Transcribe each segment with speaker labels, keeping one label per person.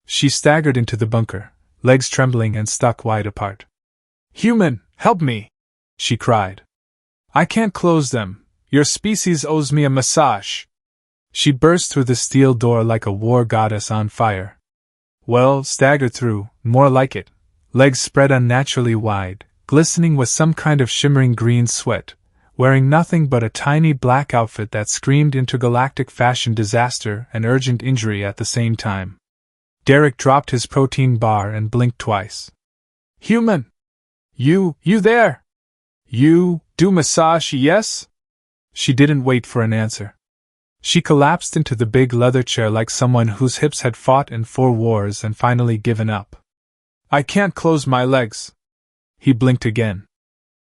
Speaker 1: She staggered into the bunker, legs trembling and stuck wide apart. "Human, help me!" she cried. "I can't close them. Your species owes me a massage." She burst through the steel door like a war goddess on fire. Well, staggered through, more like it, legs spread unnaturally wide, glistening with some kind of shimmering green sweat, wearing nothing but a tiny black outfit that screamed intergalactic fashion disaster and urgent injury at the same time. Derek dropped his protein bar and blinked twice. "Human! You there? You do massage, yes?" She didn't wait for an answer. She collapsed into the big leather chair like someone whose hips had fought in 4 wars and finally given up. "I can't close my legs." He blinked again.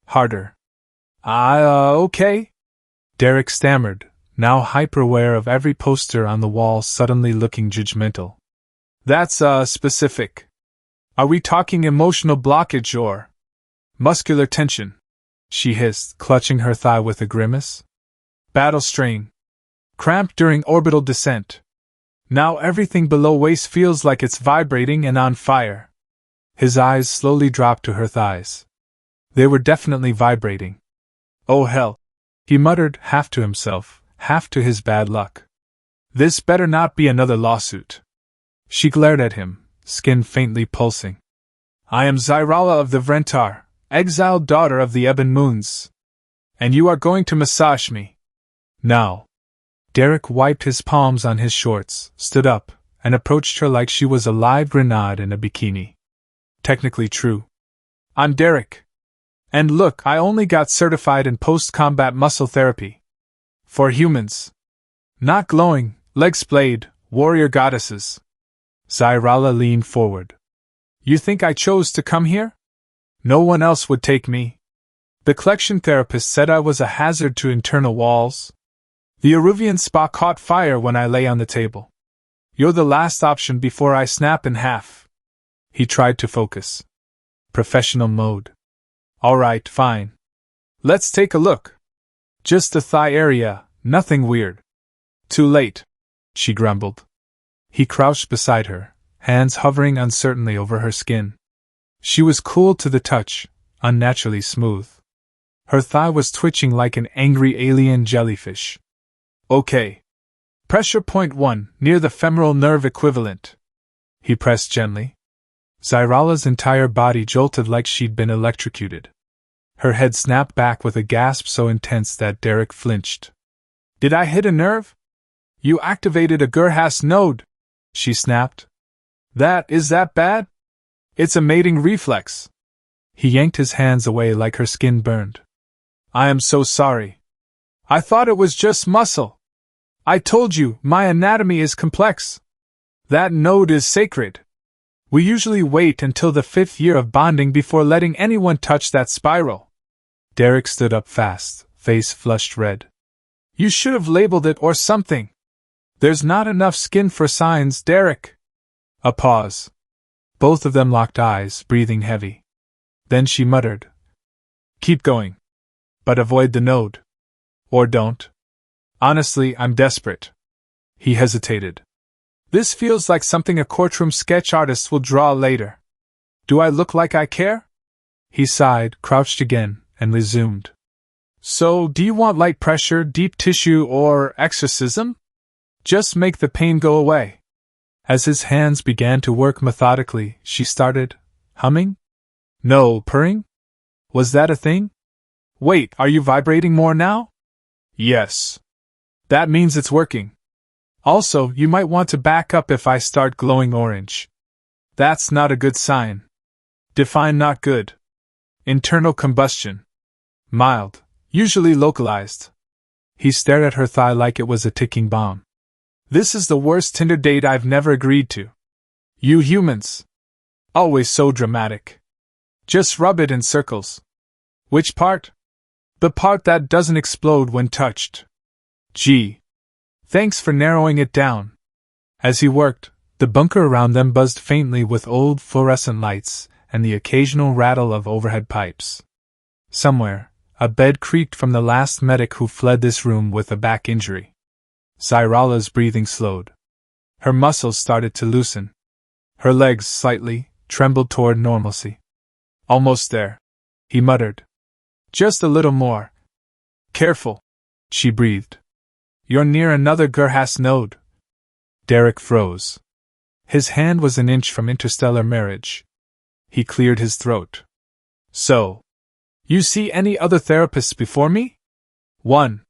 Speaker 1: Harder. Okay?" Derek stammered, now hyper-aware of every poster on the wall suddenly looking judgmental. "That's, specific. Are we talking emotional blockage or muscular tension?" she hissed, clutching her thigh with a grimace. "Battle strain. Cramped during orbital descent. Now everything below waist feels like it's vibrating and on fire." His eyes slowly dropped to her thighs. They were definitely vibrating. "Oh hell," he muttered, half to himself, half to his bad luck. "This better not be another lawsuit." She glared at him, skin faintly pulsing. "I am Zyrala of the Vrentar, exiled daughter of the Ebon Moons. And you are going to massage me. Now." Derek wiped his palms on his shorts, stood up, and approached her like she was a live grenade in a bikini. Technically true. "I'm Derek. And look, I only got certified in post-combat muscle therapy. For humans. Not glowing, leg-splayed, warrior goddesses." Zyrala leaned forward. "You think I chose to come here? No one else would take me. The collection therapist said I was a hazard to internal walls. The Eruvian spa caught fire when I lay on the table. You're the last option before I snap in half." He tried to focus. Professional mode. "Alright, fine. Let's take a look. Just the thigh area, nothing weird." "Too late," she grumbled. He crouched beside her, hands hovering uncertainly over her skin. She was cool to the touch, unnaturally smooth. Her thigh was twitching like an angry alien jellyfish. "Okay. Pressure point 1, near the femoral nerve equivalent." He pressed gently. Zyrala's entire body jolted like she'd been electrocuted. Her head snapped back with a gasp so intense that Derek flinched. "Did I hit a nerve?" "You activated a Gerhas node," she snapped. Is that bad?" "It's a mating reflex." He yanked his hands away like her skin burned. "I am so sorry. I thought it was just muscle. I told you, my anatomy is complex. That node is sacred. We usually wait until the 5th year of bonding before letting anyone touch that spiral." Derek stood up fast, face flushed red. "You should have labeled it or something. There's not enough skin for signs, Derek." A pause. Both of them locked eyes, breathing heavy. Then she muttered, "Keep going. But avoid the node. Or don't. Honestly, I'm desperate." He hesitated. "This feels like something a courtroom sketch artist will draw later. Do I look like I care?" He sighed, crouched again, and resumed. "So, do you want light pressure, deep tissue, or exorcism? Just make the pain go away." As his hands began to work methodically, she started, humming? No, purring? Was that a thing? "Wait, are you vibrating more now?" "Yes." "That means it's working. Also, you might want to back up if I start glowing orange. That's not a good sign." "Define not good." "Internal combustion. Mild, usually localized." He stared at her thigh like it was a ticking bomb. "This is the worst Tinder date I've never agreed to. You humans. Always so dramatic. Just rub it in circles." "Which part?" "The part that doesn't explode when touched." "Gee. Thanks for narrowing it down." As he worked, the bunker around them buzzed faintly with old fluorescent lights and the occasional rattle of overhead pipes. Somewhere, a bed creaked from the last medic who fled this room with a back injury. Zyrala's breathing slowed. Her muscles started to loosen. Her legs slightly trembled toward normalcy. Almost there, he muttered. Just a little more. Careful, she breathed. You're near another Gerhas node. Derek froze. His hand was an inch from interstellar marriage. He cleared his throat. So, you see any other therapists before me? One.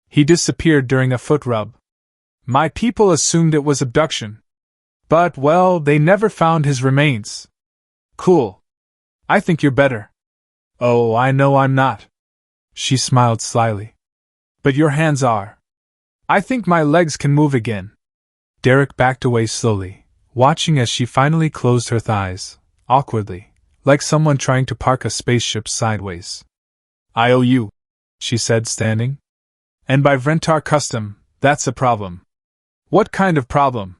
Speaker 1: He disappeared during a foot rub. My people assumed it was abduction. But, well, they never found his remains. Cool. I think you're better. Oh, I know I'm not. She smiled slyly. But your hands are. I think my legs can move again. Derek backed away slowly, watching as she finally closed her thighs, awkwardly, like someone trying to park a spaceship sideways. I owe you, she said, standing. And by Vrentar custom, that's a problem. What kind of problem?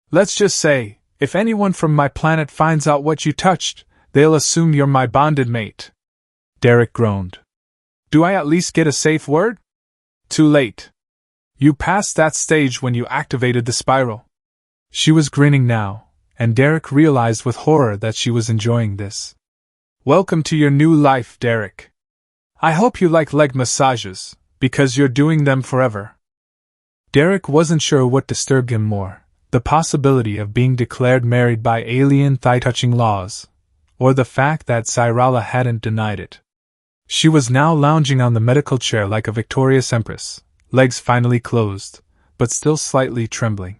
Speaker 1: Let's just say, if anyone from my planet finds out what you touched, they'll assume you're my bonded mate. Derek groaned. Do I at least get a safe word? Too late. You passed that stage when you activated the spiral. She was grinning now, and Derek realized with horror that she was enjoying this. Welcome to your new life, Derek. I hope you like leg massages, because you're doing them forever. Derek wasn't sure what disturbed him more, the possibility of being declared married by alien thigh-touching laws, or the fact that Cyrala hadn't denied it. She was now lounging on the medical chair like a victorious empress, legs finally closed, but still slightly trembling.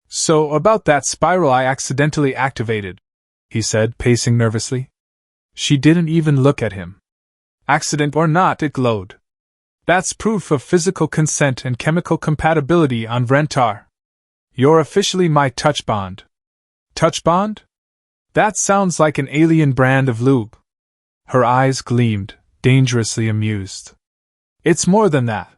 Speaker 1: So, about that spiral I accidentally activated, he said, pacing nervously. She didn't even look at him. Accident or not, it glowed. That's proof of physical consent and chemical compatibility on Vrentar. You're officially my touch bond. Touch bond? That sounds like an alien brand of lube. Her eyes gleamed, dangerously amused. It's more than that.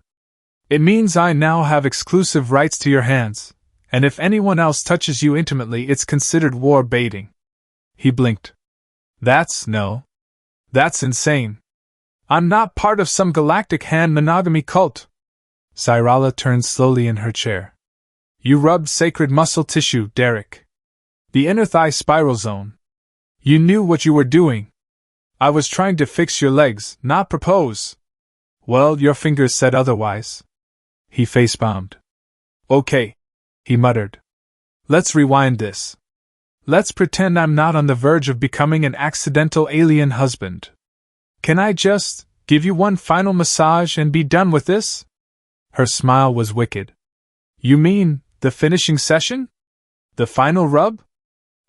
Speaker 1: It means I now have exclusive rights to your hands, and if anyone else touches you intimately, it's considered war baiting. He blinked. That's insane. I'm not part of some galactic hand monogamy cult. Cyrala turned slowly in her chair. You rubbed sacred muscle tissue, Derek. The inner thigh spiral zone. You knew what you were doing. I was trying to fix your legs, not propose. Well, your fingers said otherwise. He face-bombed. Okay, he muttered. Let's rewind this. Let's pretend I'm not on the verge of becoming an accidental alien husband. Can I just give you one final massage and be done with this? Her smile was wicked. You mean, the finishing session? The final rub?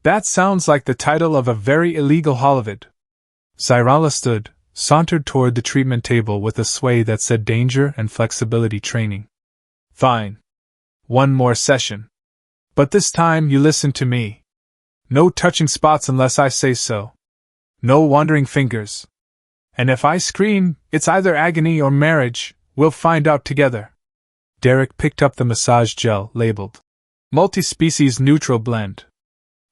Speaker 1: That sounds like the title of a very illegal holovid. Cyrala stood, sauntered toward the treatment table with a sway that said danger and flexibility training. Fine. One more session. But this time you listen to me. No touching spots unless I say so. No wandering fingers. And if I scream, it's either agony or marriage, we'll find out together. Derek picked up the massage gel labeled multi-species neutral blend.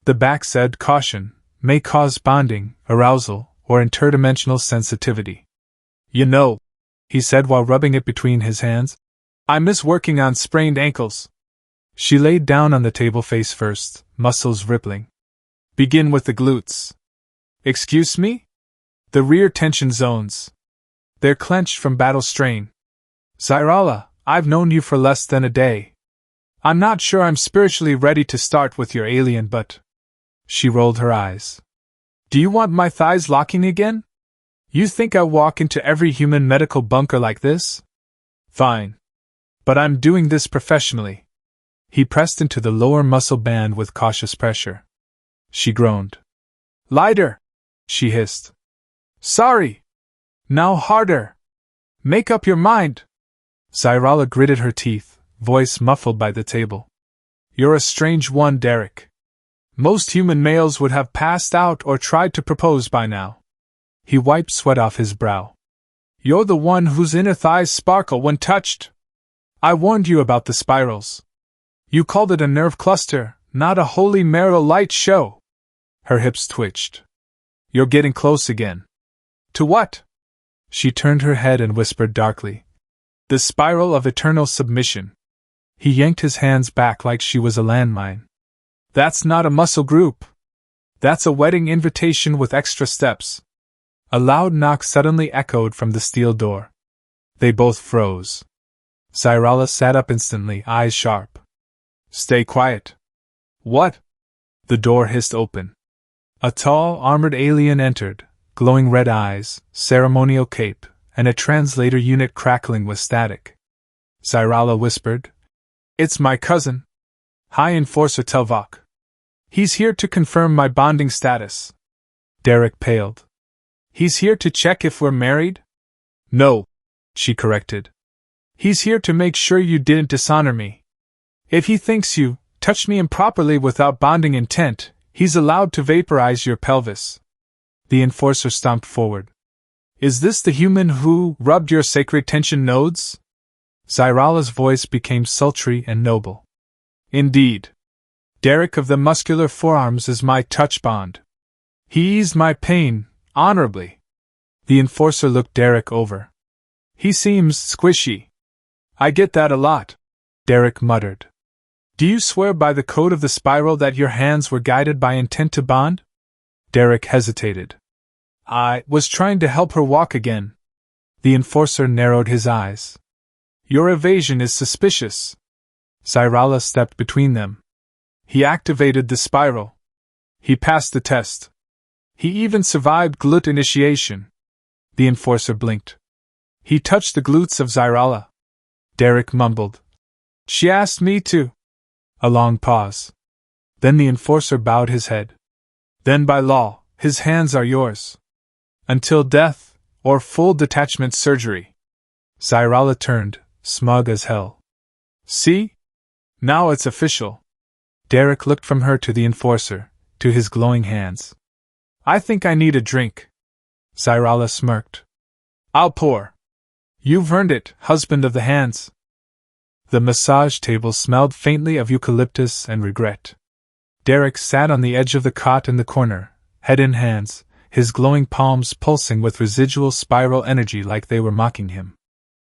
Speaker 1: The back said caution, may cause bonding, arousal, or interdimensional sensitivity. You know, he said while rubbing it between his hands, I miss working on sprained ankles. She laid down on the table face first, muscles rippling. Begin with the glutes. Excuse me? The rear tension zones. They're clenched from battle strain. Cyrala, I've known you for less than a day. I'm not sure I'm spiritually ready to start with your alien, but... She rolled her eyes. Do you want my thighs locking again? You think I walk into every human medical bunker like this? Fine. But I'm doing this professionally. He pressed into the lower muscle band with cautious pressure. She groaned. Lighter, she hissed. Sorry. Now harder. Make up your mind. Cyrala gritted her teeth, voice muffled by the table. You're a strange one, Derek. Most human males would have passed out or tried to propose by now. He wiped sweat off his brow. You're the one whose inner thighs sparkle when touched. I warned you about the spirals. You called it a nerve cluster, not a holy marital light show. Her hips twitched. You're getting close again. To what? She turned her head and whispered darkly. The spiral of eternal submission. He yanked his hands back like she was a landmine. That's not a muscle group. That's a wedding invitation with extra steps. A loud knock suddenly echoed from the steel door. They both froze. Cyralla sat up instantly, eyes sharp. Stay quiet. What? The door hissed open. A tall, armored alien entered, glowing red eyes, ceremonial cape, and a translator unit crackling with static. Cyralla whispered, It's my cousin. High Enforcer Telvok. He's here to confirm my bonding status. Derek paled. He's here to check if we're married? No, she corrected. He's here to make sure you didn't dishonor me. If he thinks you touched me improperly without bonding intent, he's allowed to vaporize your pelvis. The enforcer stomped forward. Is this the human who rubbed your sacred tension nodes? Cyralla's voice became sultry and noble. Indeed. Derek of the muscular forearms is my touch bond. He eased my pain, honorably. The enforcer looked Derek over. He seems squishy. I get that a lot, Derek muttered. Do you swear by the code of the spiral that your hands were guided by intent to bond? Derek hesitated. I was trying to help her walk again. The enforcer narrowed his eyes. Your evasion is suspicious. Cyralla stepped between them. He activated the spiral. He passed the test. He even survived glut initiation. The enforcer blinked. He touched the glutes of Cyralla. Derek mumbled. She asked me to. A long pause. Then the enforcer bowed his head. Then by law, his hands are yours. Until death, or full detachment surgery. Cyralla turned, smug as hell. See? Now it's official. Derek looked from her to the enforcer, to his glowing hands. I think I need a drink. Cyralla smirked. I'll pour. You've earned it, husband of the hands. The massage table smelled faintly of eucalyptus and regret. Derek sat on the edge of the cot in the corner, head in hands, his glowing palms pulsing with residual spiral energy like they were mocking him.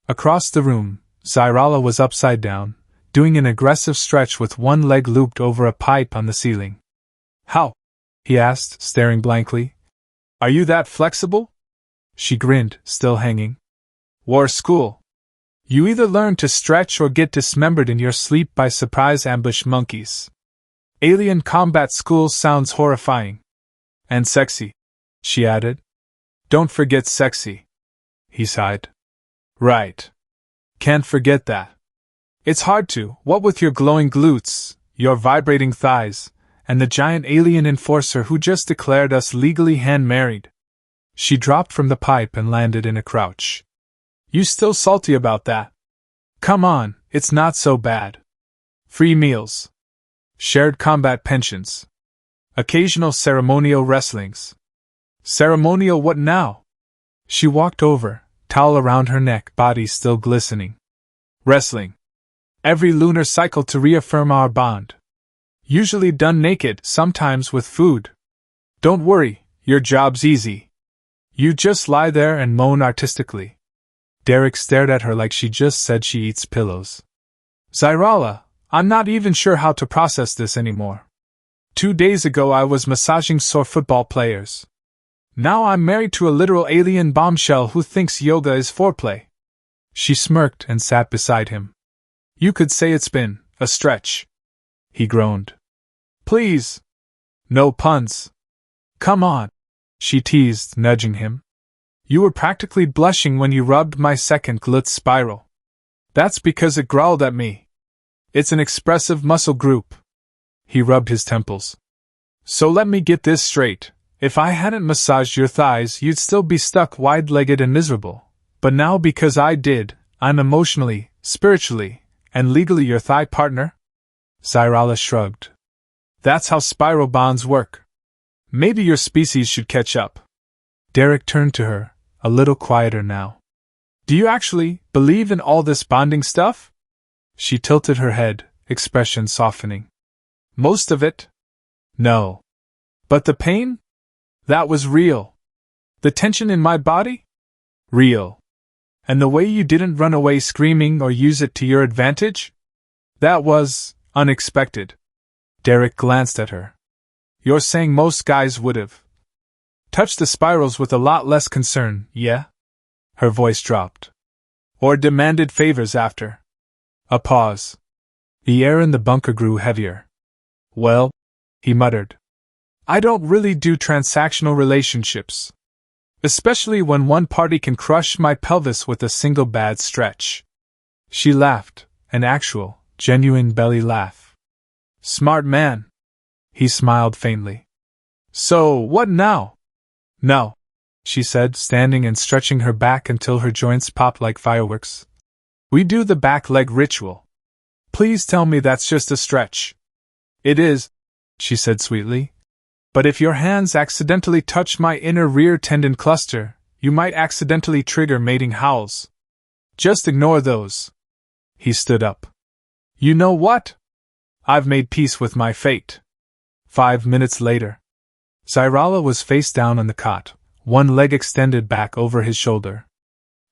Speaker 1: Across the room, Cyralla was upside down, doing an aggressive stretch with one leg looped over a pipe on the ceiling. How? He asked, staring blankly. Are you that flexible? She grinned, still hanging. War school. You either learn to stretch or get dismembered in your sleep by surprise ambush monkeys. Alien combat school sounds horrifying. And sexy, she added. Don't forget sexy. He sighed. Right. Can't forget that. It's hard to, what with your glowing glutes, your vibrating thighs, and the giant alien enforcer who just declared us legally hand-married. She dropped from the pipe and landed in a crouch. You still salty about that? Come on, it's not so bad. Free meals. Shared combat pensions. Occasional ceremonial wrestlings. Ceremonial what now? She walked over, towel around her neck, body still glistening. Wrestling. Every lunar cycle to reaffirm our bond. Usually done naked, sometimes with food. Don't worry, your job's easy. You just lie there and moan artistically. Derek stared at her like she just said she eats pillows. Cyralla, I'm not even sure how to process this anymore. 2 days ago I was massaging sore football players. Now I'm married to a literal alien bombshell who thinks yoga is foreplay. She smirked and sat beside him. You could say it's been a stretch. He groaned. Please. No puns. Come on, she teased, nudging him. You were practically blushing when you rubbed my second glut spiral. That's because it growled at me. It's an expressive muscle group. He rubbed his temples. So let me get this straight. If I hadn't massaged your thighs, you'd still be stuck wide-legged and miserable. But now because I did, I'm emotionally, spiritually, and legally your thigh partner? Cyralla shrugged. That's how spiral bonds work. Maybe your species should catch up. Derek turned to her, a little quieter now. Do you actually believe in all this bonding stuff? She tilted her head, expression softening. Most of it? No. But the pain? That was real. The tension in my body? Real. And the way you didn't run away screaming or use it to your advantage? That was unexpected. Derek glanced at her. You're saying most guys would've touched the spirals with a lot less concern, yeah? Her voice dropped. Or demanded favors after. A pause. The air in the bunker grew heavier. Well, he muttered. I don't really do transactional relationships. Especially when one party can crush my pelvis with a single bad stretch. She laughed, an actual, genuine belly laugh. Smart man. He smiled faintly. So, what now? No, she said, standing and stretching her back until her joints popped like fireworks. We do the back leg ritual. Please tell me that's just a stretch. It is, she said sweetly. But if your hands accidentally touch my inner rear tendon cluster, you might accidentally trigger mating howls. Just ignore those. He stood up. You know what? I've made peace with my fate. 5 minutes later. Zyrala was face down on the cot, one leg extended back over his shoulder.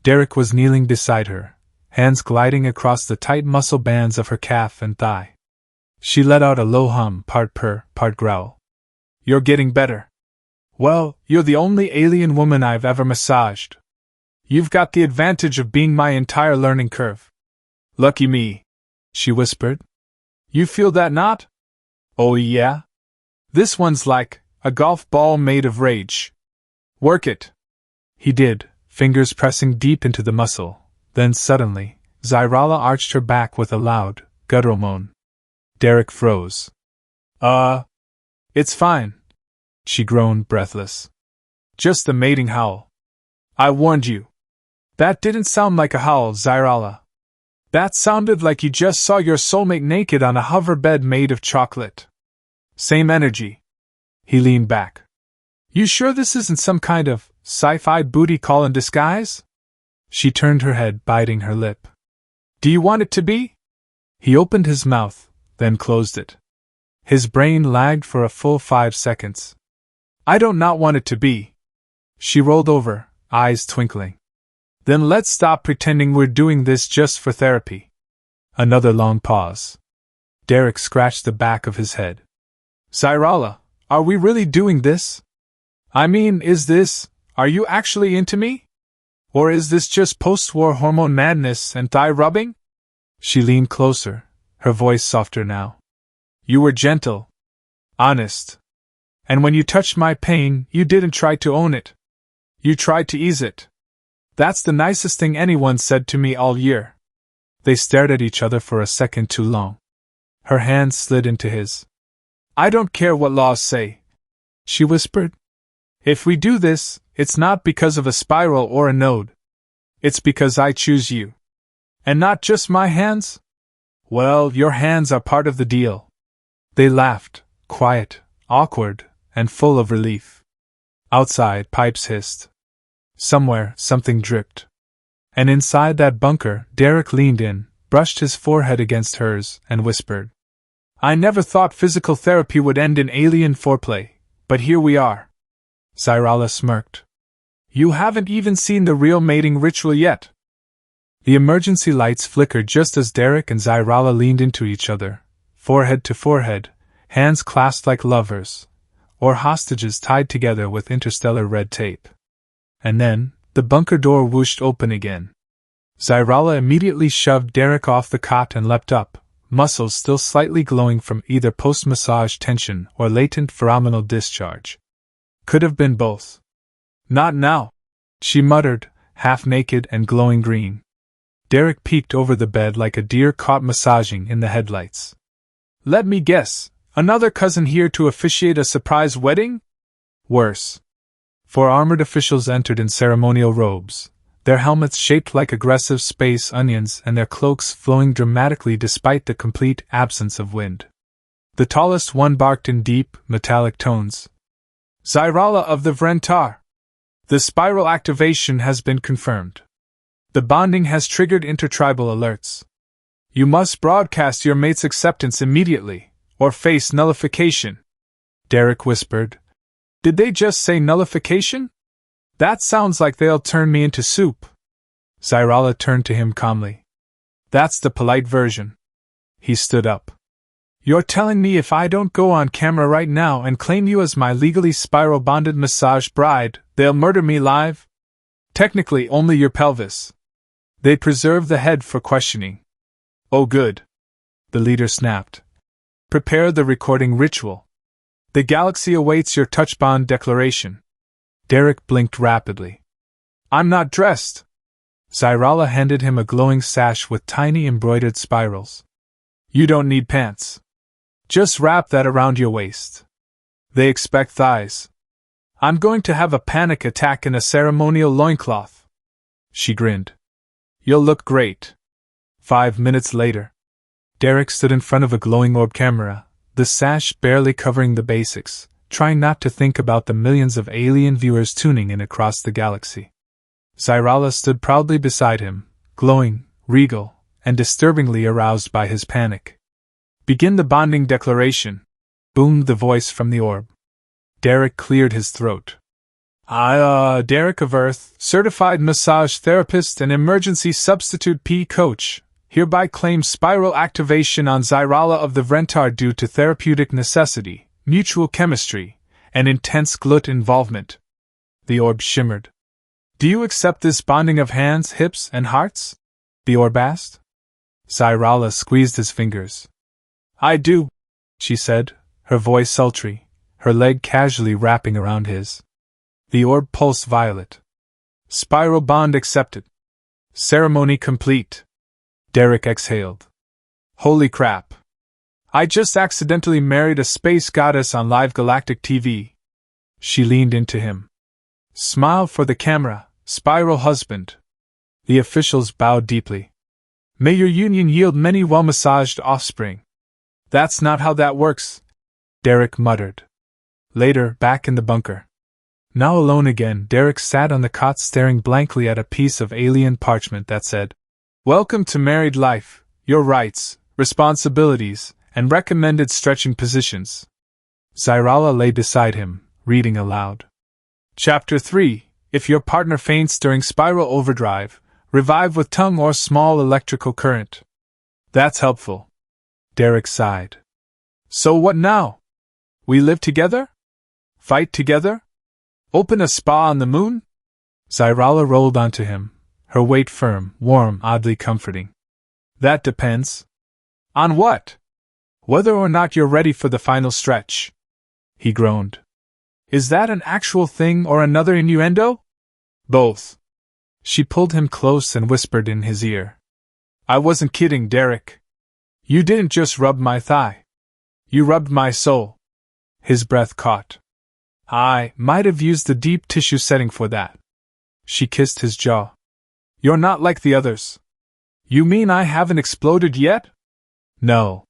Speaker 1: Derek was kneeling beside her, hands gliding across the tight muscle bands of her calf and thigh. She let out a low hum, part purr, part growl. You're getting better. Well, you're the only alien woman I've ever massaged. You've got the advantage of being my entire learning curve. Lucky me, she whispered. You feel that not? Oh yeah? This one's like a golf ball made of rage. Work it. He did, fingers pressing deep into the muscle. Then suddenly, Zyrala arched her back with a loud, guttural moan. Derek froze. It's fine, she groaned, breathless. Just a mating howl. I warned you. That didn't sound like a howl, Zyrala. That sounded like you just saw your soulmate naked on a hover bed made of chocolate. Same energy. He leaned back. You sure this isn't some kind of sci-fi booty call in disguise? She turned her head, biting her lip. Do you want it to be? He opened his mouth, then closed it. His brain lagged for a full 5 seconds. I don't not want it to be. She rolled over, eyes twinkling. Then let's stop pretending we're doing this just for therapy. Another long pause. Derek scratched the back of his head. Zyrala, are we really doing this? I mean, are you actually into me? Or is this just post-war hormone madness and thigh rubbing? She leaned closer, her voice softer now. You were gentle. Honest. And when you touched my pain, you didn't try to own it. You tried to ease it. That's the nicest thing anyone said to me all year. They stared at each other for a second too long. Her hand slid into his. I don't care what laws say, she whispered. If we do this, it's not because of a spiral or a node. It's because I choose you. And not just my hands? Well, your hands are part of the deal. They laughed, quiet, awkward, and full of relief. Outside, pipes hissed. Somewhere, something dripped. And inside that bunker, Derek leaned in, brushed his forehead against hers, and whispered. I never thought physical therapy would end in alien foreplay, but here we are. Zyrala smirked. You haven't even seen the real mating ritual yet. The emergency lights flickered just as Derek and Zyrala leaned into each other, forehead to forehead, hands clasped like lovers, or hostages tied together with interstellar red tape. And then, the bunker door whooshed open again. Zyrala immediately shoved Derek off the cot and leapt up, muscles still slightly glowing from either post-massage tension or latent pheromonal discharge. Could have been both. Not now, she muttered, half-naked and glowing green. Derek peeked over the bed like a deer caught massaging in the headlights. Let me guess, another cousin here to officiate a surprise wedding? Worse. 4 armored officials entered in ceremonial robes, their helmets shaped like aggressive space onions and their cloaks flowing dramatically despite the complete absence of wind. The tallest one barked in deep, metallic tones. Zyrala of the Vrentar! The spiral activation has been confirmed. The bonding has triggered intertribal alerts. You must broadcast your mate's acceptance immediately, or face nullification. Derek whispered. Did they just say nullification? That sounds like they'll turn me into soup. Zyrala turned to him calmly. That's the polite version. He stood up. You're telling me if I don't go on camera right now and claim you as my legally spiral-bonded massage bride, they'll murder me live? Technically only your pelvis. They preserve the head for questioning. Oh good. The leader snapped. Prepare the recording ritual. The galaxy awaits your touch bond declaration. Derek blinked rapidly. I'm not dressed. Zyrala handed him a glowing sash with tiny embroidered spirals. You don't need pants. Just wrap that around your waist. They expect thighs. I'm going to have a panic attack in a ceremonial loincloth. She grinned. You'll look great. 5 minutes later. Derek stood in front of a glowing orb camera, the sash barely covering the basics, trying not to think about the millions of alien viewers tuning in across the galaxy. Zyrala stood proudly beside him, glowing, regal, and disturbingly aroused by his panic. Begin the bonding declaration, boomed the voice from the orb. Derek cleared his throat. Derek of Earth, certified massage therapist and emergency substitute P coach, hereby claims spiral activation on Zyrala of the Vrentar due to therapeutic necessity, mutual chemistry, and intense glut involvement. The orb shimmered. Do you accept this bonding of hands, hips, and hearts? The orb asked. Zyrala squeezed his fingers. I do, she said, her voice sultry, her leg casually wrapping around his. The orb pulsed violet. Spiral bond accepted. Ceremony complete. Derek exhaled. Holy crap. I just accidentally married a space goddess on live galactic TV. She leaned into him. Smile for the camera, spiral husband. The officials bowed deeply. May your union yield many well-massaged offspring. That's not how that works, Derek muttered. Later, back in the bunker. Now alone again, Derek sat on the cot staring blankly at a piece of alien parchment that said, Welcome to married life, your rights, responsibilities, and recommended stretching positions. Zyrala lay beside him, reading aloud. Chapter 3. If your partner faints during spiral overdrive, revive with tongue or small electrical current. That's helpful. Derek sighed. So what now? We live together? Fight together? Open a spa on the moon? Zyrala rolled onto him, her weight firm, warm, oddly comforting. That depends. On what? Whether or not you're ready for the final stretch. He groaned. Is that an actual thing or another innuendo? Both. She pulled him close and whispered in his ear. I wasn't kidding, Derek. You didn't just rub my thigh. You rubbed my soul. His breath caught. I might have used the deep tissue setting for that. She kissed his jaw. You're not like the others. You mean I haven't exploded yet? No.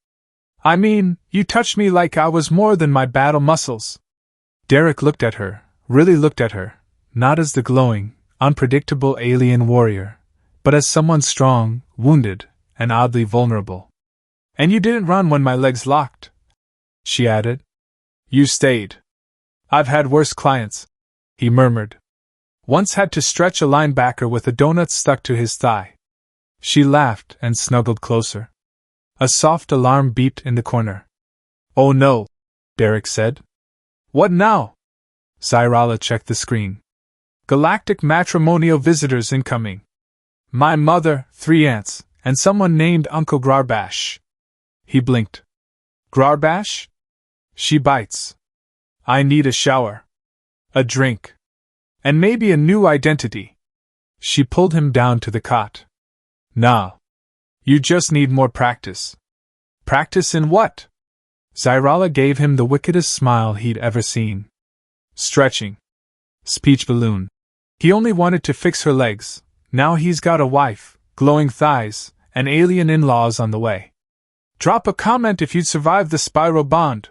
Speaker 1: I mean, you touched me like I was more than my battle muscles. Derek looked at her, really looked at her, not as the glowing, unpredictable alien warrior, but as someone strong, wounded, and oddly vulnerable. And you didn't run when my legs locked, she added. You stayed. I've had worse clients, he murmured. Once had to stretch a linebacker with a donut stuck to his thigh. She laughed and snuggled closer. A soft alarm beeped in the corner. Oh no, Derek said. What now? Zyrala checked the screen. Galactic matrimonial visitors incoming. My mother, 3 aunts, and someone named Uncle Garbash. He blinked. Garbash? She bites. I need a shower. A drink. And maybe a new identity. She pulled him down to the cot. Nah. You just need more practice. Practice in what? Zyrala gave him the wickedest smile he'd ever seen. Stretching. Speech balloon. He only wanted to fix her legs. Now he's got a wife, glowing thighs, and alien in-laws on the way. Drop a comment if you'd survive the spiral bond,